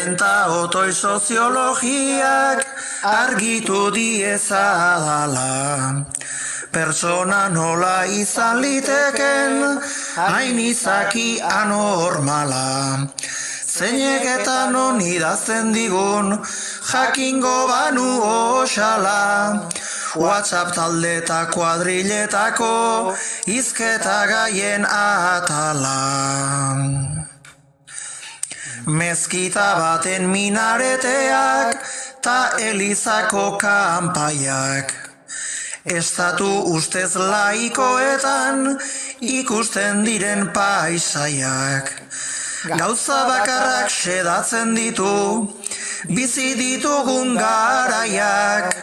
Enta otoi soziologiak argitu diezadala. Pertsona nola izan liteken, hain izaki anormala. Zeinek eta non idazten digun, jakingo banu osala. WhatsApp talde eta kuadriletako, hizketa gaien atala. Mezkita baten minareteak, ta elizako kanpaiak. Estatu ustez laikoetan, ikusten diren paisaiak. Gauza bakarrak sedatzen ditu, bizi ditugun garaiak.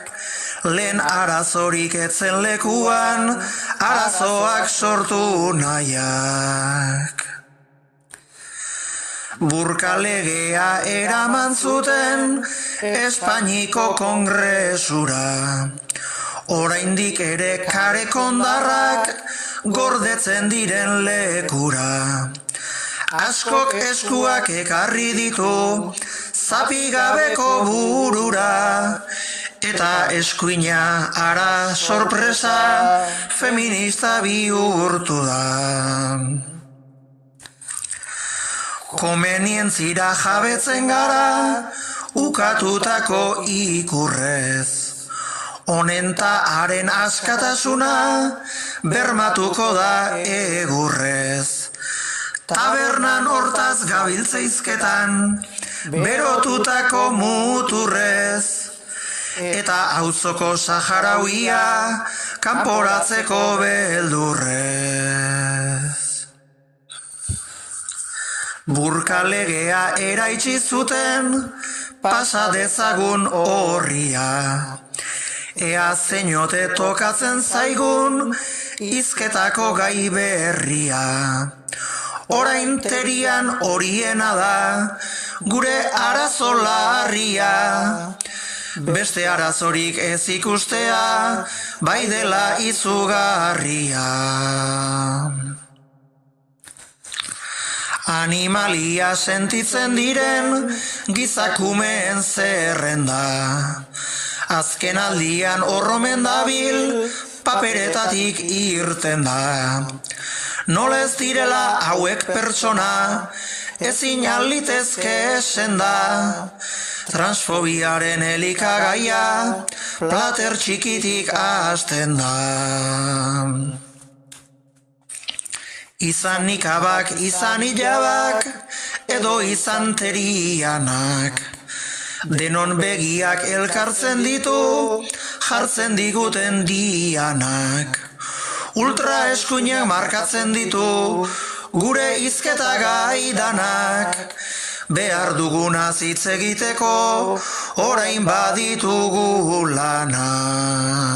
Lehen arazorik etzen lekuan, arazoak sortu nahiak. Burkalegea eraman zuten Espainiko Kongresura. Oraindik ere karekondarrak gordetzen diren lekura. Askok eskuak ekarri ditu zapigabeko burura. Eta eskuina ara sorpresa feminista bihurtu da. Komenientzira jabetzen gara ukatutako ikurrez. Honenta haren askatasuna bermatuko da egurrez. Tabernan hortaz gabiltzeizketan berotutako muturrez. Eta auzoko saharauia kanporatzeko beldurrez. Burkalegea eraitsi zuten pasa dezagun horria. Ea zeinote tokatzen zaigun hizketako gai berria. Orain terian horiena da gure arazo larria. Beste arazorik ez ikustea, bai dela izugarria. Animalia sentitzen diren gizakumeen zerrenda. Azken aldian horromen dabil, paperetatik irten da. Nola ez direla hauek pertsona, ezin alitezke senda. Transfobiaren elikagaia, plater txikitik hasten da. Izan nikabak, izan hilabak, edo izan terianak. Denon begiak elkartzen ditu, jartzen diguten dianak. Ultra eskuinak markatzen ditu, gure hizketa gaidanak. Behar dugunaz hitz egiteko, orain baditugu lanak.